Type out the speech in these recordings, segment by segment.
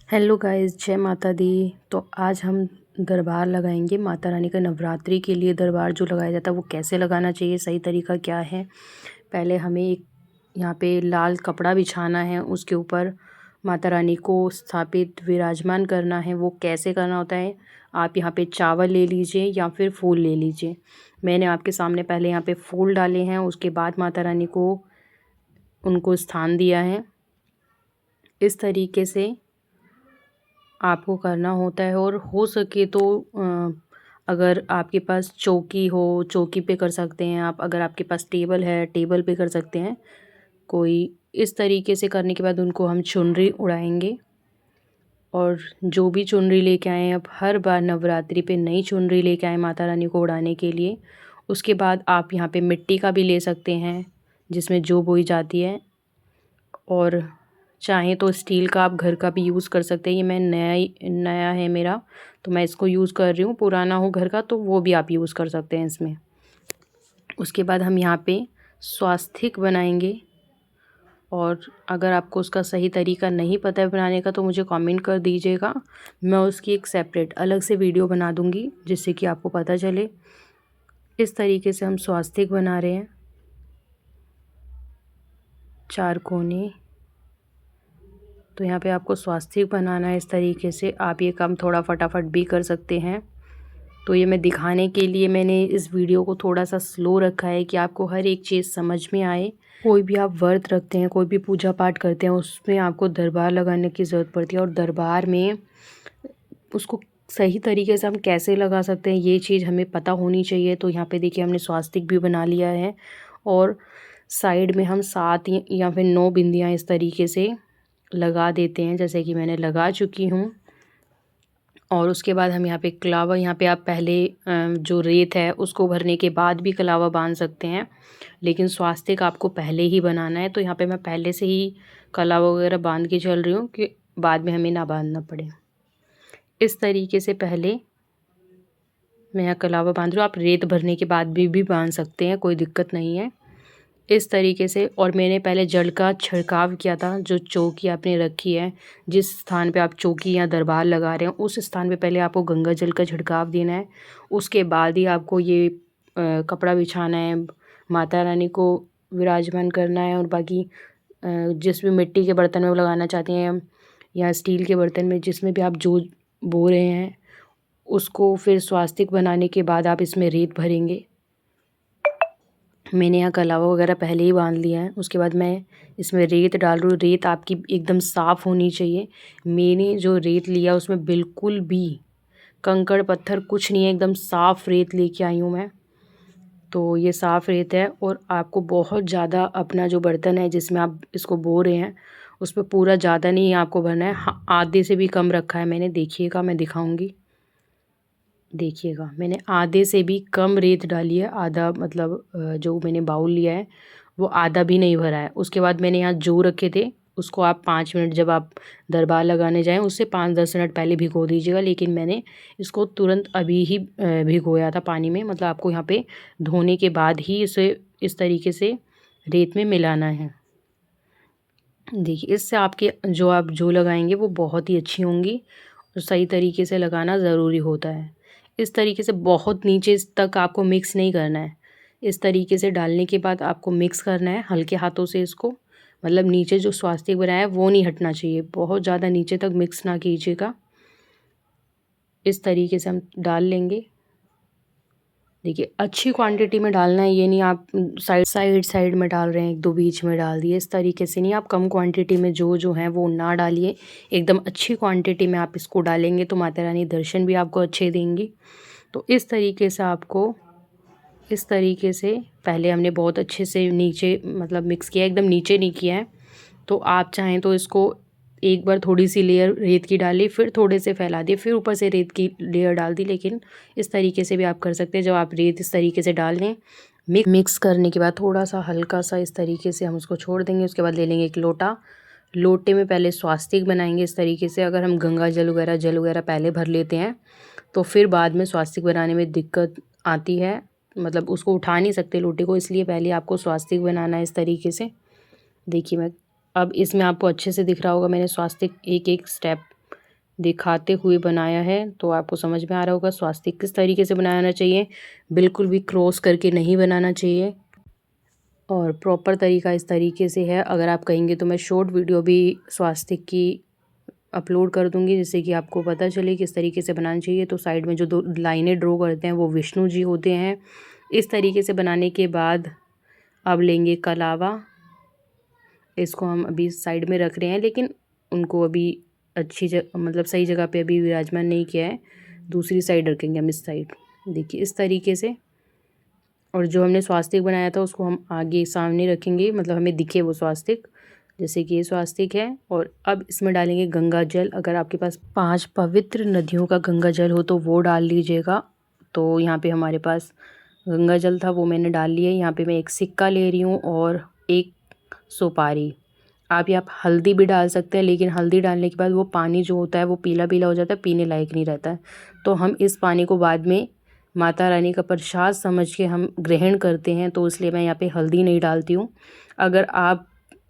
Hello guys, जय माता दी। तो आज हम दरबार लगाएंगे माता रानी का। नवरात्रि के लिए दरबार जो लगाया जाता है वो कैसे लगाना चाहिए, सही तरीका क्या है। पहले हमें एक यहाँ पे लाल कपड़ा बिछाना है, उसके ऊपर माता रानी को स्थापित विराजमान करना है। वो कैसे करना होता है, आप यहाँ पे चावल ले लीजिए या फिर फूल ले लीजिए। मैंने आपके सामने पहले यहाँ पे फूल डाले हैं, उसके बाद माता रानी को उनको स्थान दिया है। इस तरीके से आपको करना होता है। और हो सके तो अगर आपके पास चौकी हो, चौकी पे कर सकते हैं आप। अगर आपके पास टेबल है, टेबल पे कर सकते हैं कोई। इस तरीके से करने के बाद उनको हम चुनरी उड़ाएंगे। और जो भी चुनरी लेके आएँ, अब हर बार नवरात्रि पे नई चुनरी लेके आएँ माता रानी को उड़ाने के लिए। उसके बाद आप यहाँ पे मिट्टी का भी ले सकते हैं जिसमें जो बोई जाती है, और चाहें तो स्टील का आप घर का भी यूज़ कर सकते हैं। ये मैं नया है मेरा, तो मैं इसको यूज़ कर रही हूँ। पुराना हो घर का तो वो भी आप यूज़ कर सकते हैं इसमें। उसके बाद हम यहाँ पे स्वास्तिक बनाएंगे। और अगर आपको उसका सही तरीका नहीं पता है बनाने का तो मुझे कमेंट कर दीजिएगा, मैं उसकी एक सेपरेट अलग से वीडियो बना दूँगी जिससे कि आपको पता चले। इस तरीके से हम स्वास्तिक बना रहे हैं, 4 कोने। तो यहाँ पे आपको स्वास्तिक बनाना है। इस तरीके से आप ये काम थोड़ा फटाफट भी कर सकते हैं। तो ये मैं दिखाने के लिए मैंने इस वीडियो को थोड़ा सा स्लो रखा है कि आपको हर एक चीज़ समझ में आए। कोई भी आप व्रत रखते हैं, कोई भी पूजा पाठ करते हैं, उसमें आपको दरबार लगाने की ज़रूरत पड़ती है। और दरबार में उसको सही तरीके से हम कैसे लगा सकते हैं, ये चीज़ हमें पता होनी चाहिए। तो यहाँ पे देखिए हमने स्वास्तिक भी बना लिया है। और साइड में हम 7 या फिर 9 बिंदियाँ इस तरीके से लगा देते हैं, जैसे कि मैंने लगा चुकी हूँ। और उसके बाद हम यहाँ पे कलावा, यहाँ पे आप पहले जो रेत है उसको भरने के बाद भी कलावा बांध सकते हैं, लेकिन स्वास्तिक आपको पहले ही बनाना है। तो यहाँ पे मैं पहले से ही कलावा वगैरह बांध के चल रही हूँ कि बाद में हमें ना बांधना पड़े। इस तरीके से पहले मैं यहाँ कलावा बांध रही हूँ। आप रेत भरने के बाद भी बांध सकते हैं, कोई दिक्कत नहीं है। इस तरीके से। और मैंने पहले जल का छिड़काव किया था। जो चौकी आपने रखी है, जिस स्थान पे आप चौकी या दरबार लगा रहे हैं, उस स्थान पे पहले आपको गंगा जल का छिड़काव देना है। उसके बाद ही आपको ये कपड़ा बिछाना है, माता रानी को विराजमान करना है। और बाकी जिस भी मिट्टी के बर्तन में वो लगाना चाहते हैं या स्टील के बर्तन में, जिसमें भी आप जो बो रहे हैं, उसको फिर स्वास्तिक बनाने के बाद आप इसमें रेत भरेंगे। मैंने यहाँ कलावा वगैरह पहले ही बांध लिया है। उसके बाद मैं इसमें रेत डाल रही हूँ। रेत आपकी एकदम साफ़ होनी चाहिए। मैंने जो रेत लिया उसमें बिल्कुल भी कंकड़ पत्थर कुछ नहीं है, एकदम साफ़ रेत लेके आई हूँ मैं। तो ये साफ़ रेत है। और आपको बहुत ज़्यादा अपना जो बर्तन है जिसमें आप इसको बो रहे हैं, उस पर पूरा ज़्यादा नहीं आपको भरना है। हाँ, आधे से भी कम रखा है मैंने, देखिएगा, मैं दिखाऊंगी, देखिएगा। मैंने आधे से भी कम रेत डाली है। आधा मतलब जो मैंने बाउल लिया है वो आधा भी नहीं भरा है। उसके बाद मैंने यहाँ जौ रखे थे, उसको आप 5 मिनट, जब आप दरबार लगाने जाएं उससे 5-10 मिनट पहले भिगो दीजिएगा। लेकिन मैंने इसको तुरंत अभी ही भिगोया था पानी में। मतलब आपको यहाँ पे धोने के बाद ही इसे इस तरीके से रेत में मिलाना है। देखिए, इससे आपके जो आप जो लगाएंगे वो बहुत ही अच्छी होंगी। और सही तरीके से लगाना ज़रूरी होता है। इस तरीके से बहुत नीचे तक आपको मिक्स नहीं करना है। इस तरीके से डालने के बाद आपको मिक्स करना है हल्के हाथों से इसको। मतलब नीचे जो स्वास्तिक बनाया है वो नहीं हटना चाहिए, बहुत ज़्यादा नीचे तक मिक्स ना कीजिएगा। इस तरीके से हम डाल लेंगे। देखिए, अच्छी क्वांटिटी में डालना है, ये नहीं आप साइड में डाल रहे हैं, 1-2 बीच में डाल दिए, इस तरीके से नहीं। आप कम क्वांटिटी में जो है वो ना डालिए, एकदम अच्छी क्वांटिटी में आप इसको डालेंगे तो माता रानी दर्शन भी आपको अच्छे देंगी। तो इस तरीके से आपको, इस तरीके से पहले हमने बहुत अच्छे से नीचे मतलब मिक्स किया, एकदम नीचे नहीं किया है। तो आप चाहें तो इसको एक बार थोड़ी सी लेयर रेत की डाली, फिर थोड़े से फैला दिए, फिर ऊपर से रेत की लेयर डाल दी। लेकिन इस तरीके से भी आप कर सकते हैं। जब आप रेत इस तरीके से डाल लें, मिक्स करने के बाद थोड़ा सा हल्का सा इस तरीके से हम उसको छोड़ देंगे। उसके बाद ले लेंगे एक लोटा, लोटे में पहले स्वास्तिक बनाएंगे इस तरीके से। अगर हम गंगा जल वगैरह पहले भर लेते हैं तो फिर बाद में स्वास्तिक बनाने में दिक्कत आती है, मतलब उसको उठा नहीं सकते लोटे को, इसलिए पहले आपको स्वास्तिक बनाना है इस तरीके से। देखिए, मैं अब इसमें आपको अच्छे से दिख रहा होगा, मैंने स्वास्तिक एक एक स्टेप दिखाते हुए बनाया है, तो आपको समझ में आ रहा होगा स्वास्तिक किस तरीके से बनाना चाहिए। बिल्कुल भी क्रॉस करके नहीं बनाना चाहिए और प्रॉपर तरीका इस तरीके से है। अगर आप कहेंगे तो मैं शॉर्ट वीडियो भी स्वास्तिक की अपलोड कर दूंगी, जिससे कि आपको पता चले किस तरीके से बनाना चाहिए। तो साइड में जो 2 लाइनें ड्रॉ करते हैं वो विष्णु जी होते हैं। इस तरीके से बनाने के बाद अब लेंगे कलावा। इसको हम अभी साइड में रख रहे हैं, लेकिन उनको अभी अच्छी जगह मतलब सही जगह पे अभी विराजमान नहीं किया है। दूसरी साइड रखेंगे हम, इस साइड देखिए इस तरीके से। और जो हमने स्वास्तिक बनाया था उसको हम आगे सामने रखेंगे, मतलब हमें दिखे वो स्वास्तिक, जैसे कि ये स्वास्तिक है। और अब इसमें डालेंगे गंगा जल। अगर आपके पास 5 पवित्र नदियों का गंगा जल हो तो वो डाल लीजिएगा। तो यहाँ पे हमारे पास गंगा जल था, वो मैंने डाल लिया। यहाँ पे मैं एक सिक्का ले रही हूँ और एक सुपारी। आप यहाँ हल्दी भी डाल सकते हैं, लेकिन हल्दी डालने के बाद वो पानी जो होता है वो पीला पीला हो जाता है, पीने लायक नहीं रहता है। तो हम इस पानी को बाद में माता रानी का प्रसाद समझ के हम ग्रहण करते हैं, तो इसलिए मैं यहाँ पे हल्दी नहीं डालती हूँ। अगर आप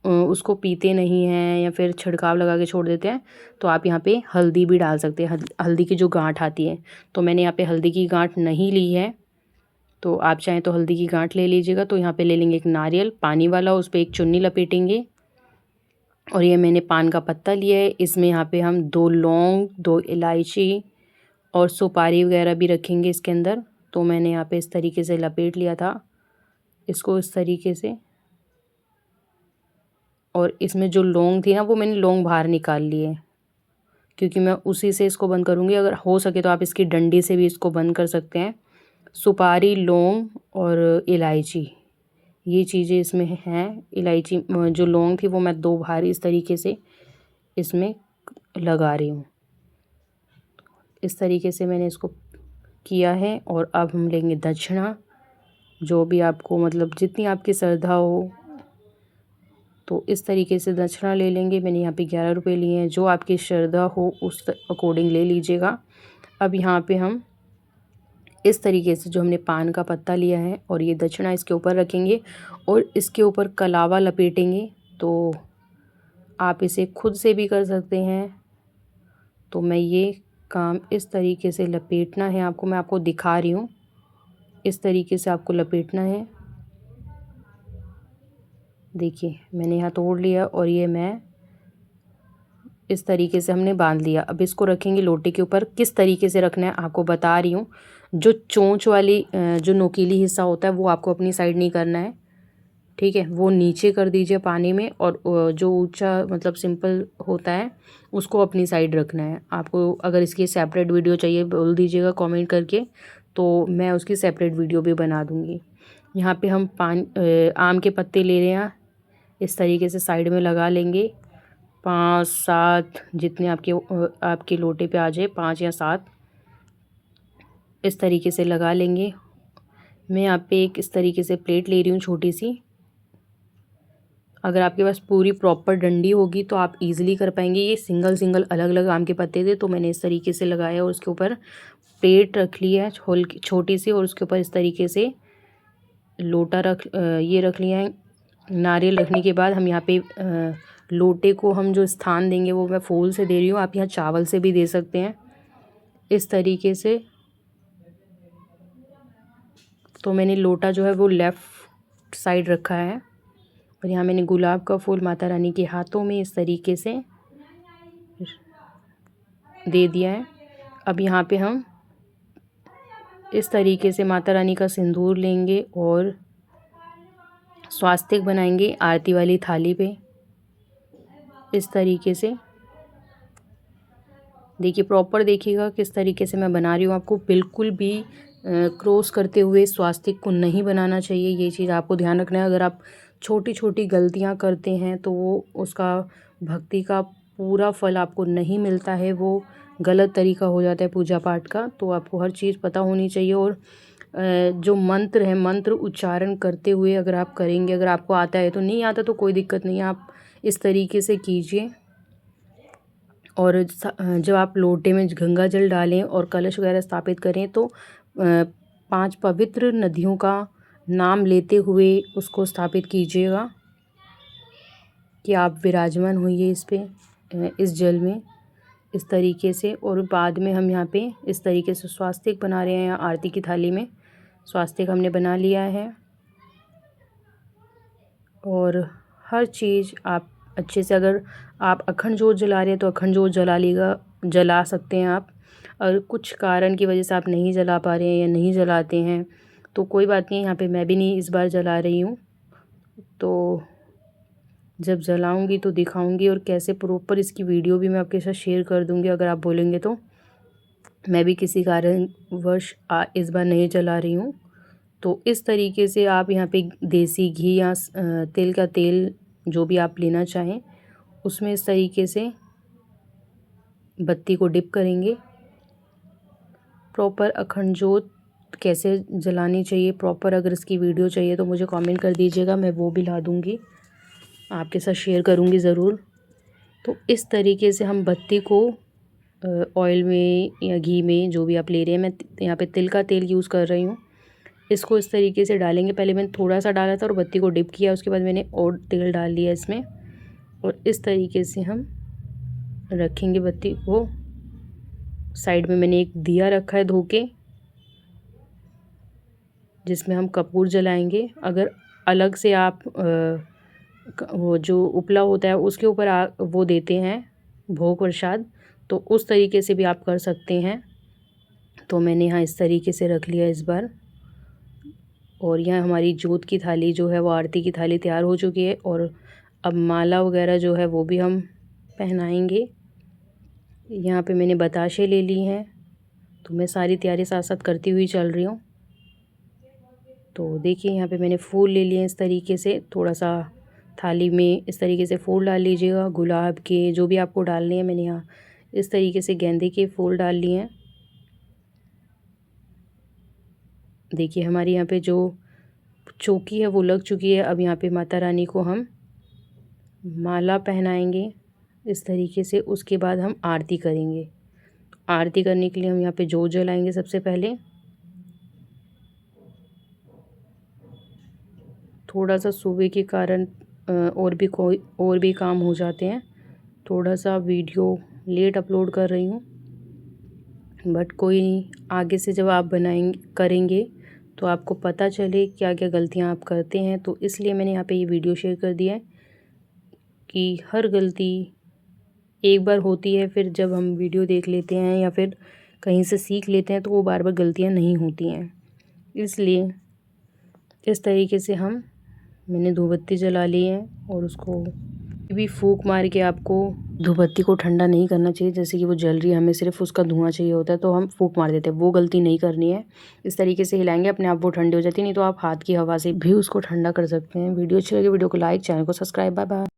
उसको पीते नहीं हैं या फिर छिड़काव लगा के छोड़ देते हैं तो आप यहाँ पे हल्दी भी डाल सकते हैं, हल्दी की जो गांठ आती है। तो मैंने यहाँ पे हल्दी की गांठ नहीं ली है, तो आप चाहें तो हल्दी की गांठ ले लीजिएगा। तो यहाँ पे ले लेंगे एक नारियल पानी वाला, उस पर एक चुन्नी लपेटेंगे। और ये मैंने पान का पत्ता लिया है, इसमें यहाँ पे हम 2 लौंग, 2 इलायची और सुपारी वगैरह भी रखेंगे इसके अंदर। तो मैंने यहाँ पे इस तरीके से लपेट लिया था इसको, इस तरीके से। और इसमें जो लौंग थी ना, वो मैंने लौंग बाहर निकाल लिए, क्योंकि मैं उसी से इसको बंद करूँगी। अगर हो सके तो आप इसकी डंडी से भी इसको बंद कर सकते हैं। सुपारी, लौंग और इलायची, ये चीज़ें इसमें हैं। इलायची जो लौंग थी वो मैं 2 बार इस तरीके से इसमें लगा रही हूँ। इस तरीके से मैंने इसको किया है। और अब हम लेंगे दक्षिणा, जो भी आपको मतलब जितनी आपकी श्रद्धा हो, तो इस तरीके से दक्षिणा ले लेंगे। मैंने यहाँ पे 11 रुपये लिए हैं, जो आपकी श्रद्धा हो उस अकॉर्डिंग ले लीजिएगा। अब यहाँ पे हम इस तरीके से जो हमने पान का पत्ता लिया है और ये दक्षिणा इसके ऊपर रखेंगे और इसके ऊपर कलावा लपेटेंगे। तो आप इसे खुद से भी कर सकते हैं। तो मैं ये काम इस तरीके से लपेटना है आपको, मैं आपको दिखा रही हूँ। इस तरीके से आपको लपेटना है। देखिए मैंने यहाँ तोड़ लिया और ये मैं इस तरीके से हमने बांध लिया। अब इसको रखेंगे लोटे के ऊपर। किस तरीके से रखना है आपको बता रही हूँ। जो चोंच वाली जो नोकीली हिस्सा होता है वो आपको अपनी साइड नहीं करना है, ठीक है, वो नीचे कर दीजिए पानी में। और जो ऊंचा मतलब सिंपल होता है उसको अपनी साइड रखना है आपको। अगर इसकी सेपरेट वीडियो चाहिए बोल दीजिएगा कमेंट करके, तो मैं उसकी सेपरेट वीडियो भी बना दूँगी। यहाँ पे हम आम के पत्ते ले रहे हैं, इस तरीके से साइड में लगा लेंगे। 5-7 जितने आपके लोटे पे आ जाए, 5 या 7 इस तरीके से लगा लेंगे। मैं यहाँ पे एक इस तरीके से प्लेट ले रही हूँ छोटी सी। अगर आपके पास पूरी प्रॉपर डंडी होगी तो आप इजीली कर पाएंगे। ये सिंगल सिंगल अलग अलग आम के पत्ते थे, तो मैंने इस तरीके से लगाया और उसके ऊपर प्लेट रख ली है छोटी सी, और उसके ऊपर इस तरीके से लोटा ये रख लिया है। नारियल रखने के बाद हम यहाँ पे लोटे को हम जो स्थान देंगे वो मैं फूल से दे रही हूँ। आप यहाँ चावल से भी दे सकते हैं इस तरीके से। तो मैंने लोटा जो है वो लेफ़्ट साइड रखा है और यहाँ मैंने गुलाब का फूल माता रानी के हाथों में इस तरीके से दे दिया है। अब यहाँ पे हम इस तरीके से माता रानी का सिंदूर लेंगे और स्वास्तिक बनाएंगे आरती वाली थाली पे इस तरीके से। देखिए प्रॉपर देखिएगा किस तरीके से मैं बना रही हूँ। आपको बिल्कुल भी क्रॉस करते हुए स्वास्तिक को नहीं बनाना चाहिए, ये चीज़ आपको ध्यान रखना है। अगर आप छोटी छोटी गलतियाँ करते हैं तो वो उसका भक्ति का पूरा फल आपको नहीं मिलता है, वो गलत तरीका हो जाता है पूजा पाठ का। तो आपको हर चीज़ पता होनी चाहिए। और जो मंत्र है, मंत्र उच्चारण करते हुए अगर आप करेंगे, अगर आपको आता है तो, नहीं आता तो कोई दिक्कत नहीं है, आप इस तरीके से कीजिए। और जब आप लोटे में गंगा जल डालें और कलश वगैरह स्थापित करें तो 5 पवित्र नदियों का नाम लेते हुए उसको स्थापित कीजिएगा कि आप विराजमान होइए इस पे, इस जल में इस तरीके से। और बाद में हम यहाँ पे इस तरीके से स्वास्तिक बना रहे हैं। आरती की थाली में स्वास्तिक हमने बना लिया है। और हर चीज़ आप अच्छे से, अगर आप अखंड जोत जला रहे हैं तो अखंड जोत जला सकते हैं आप। और कुछ कारण की वजह से आप नहीं जला पा रहे हैं या नहीं जलाते हैं तो कोई बात नहीं, यहाँ पे मैं भी नहीं इस बार जला रही हूँ। तो जब जलाऊंगी तो दिखाऊंगी, और कैसे प्रॉपर इसकी वीडियो भी मैं आपके साथ शेयर कर दूंगी। अगर आप बोलेंगे तो मैं भी किसी कारणवश इस बार नहीं जला रही हूँ। तो इस तरीके से आप यहाँ पे देसी घी या तिल का तेल जो भी आप लेना चाहें उसमें इस तरीके से बत्ती को डिप करेंगे। प्रॉपर अखंड जोत कैसे जलानी चाहिए प्रॉपर, अगर इसकी वीडियो चाहिए तो मुझे कमेंट कर दीजिएगा, मैं वो भी ला दूँगी, आपके साथ शेयर करूँगी ज़रूर। तो इस तरीके से हम बत्ती को ऑयल में या घी में जो भी आप ले रहे हैं, मैं यहाँ पे तिल का तेल यूज़ कर रही हूँ। इसको इस तरीके से डालेंगे। पहले मैंने थोड़ा सा डाला था और बत्ती को डिप किया, उसके बाद मैंने और तेल डाल लिया इसमें। और इस तरीके से हम रखेंगे बत्ती को। साइड में मैंने एक दिया रखा है धो के, जिसमें हम कपूर जलाएंगे। अगर अलग से आप वो जो उपला होता है उसके ऊपर वो देते हैं भोग प्रसाद, तो उस तरीके से भी आप कर सकते हैं। तो मैंने यहाँ इस तरीके से रख लिया इस बार। और यहाँ हमारी जोत की थाली जो है वो आरती की थाली तैयार हो चुकी है। और अब माला वगैरह जो है वो भी हम पहनाएंगे। यहाँ पे मैंने बताशे ले ली हैं, तो मैं सारी तैयारी साथ साथ करती हुई चल रही हूँ। तो देखिए यहाँ पे मैंने फूल ले लिए इस तरीके से, थोड़ा सा थाली में इस तरीके से फूल डाल लीजिएगा, गुलाब के जो भी आपको डालने हैं। मैंने यहाँ इस तरीके से गेंदे के फूल डाल लिए हैं। देखिए हमारी यहाँ पे जो चौकी है वो लग चुकी है। अब यहाँ पे माता रानी को हम माला पहनाएंगे इस तरीके से। उसके बाद हम आरती करेंगे। आरती करने के लिए हम यहाँ पे जोत जलाएंगे सबसे पहले। थोड़ा सा सुबह के कारण और भी काम हो जाते हैं, थोड़ा सा वीडियो लेट अपलोड कर रही हूँ, बट कोई नहीं, आगे से जब आप करेंगे तो आपको पता चले क्या क्या गलतियाँ आप करते हैं। तो इसलिए मैंने यहाँ पे ये वीडियो शेयर कर दिया है कि हर गलती एक बार होती है, फिर जब हम वीडियो देख लेते हैं या फिर कहीं से सीख लेते हैं तो वो बार बार गलतियाँ नहीं होती हैं। इसलिए इस तरीके से मैंने धूपबत्ती जला ली है। और उसको भी फूंक मार के, आपको धूपबत्ती को ठंडा नहीं करना चाहिए, जैसे कि वो जल रही है हमें सिर्फ उसका धुआं चाहिए होता है तो हम फूंक मार देते हैं, वो गलती नहीं करनी है। इस तरीके से हिलाएंगे, अपने आप वो ठंडी हो जाती है। नहीं तो आप हाथ की हवा से भी उसको ठंडा कर सकते हैं। वीडियो अच्छी लगी वीडियो को लाइक, चैनल को सब्सक्राइब। Bye bye.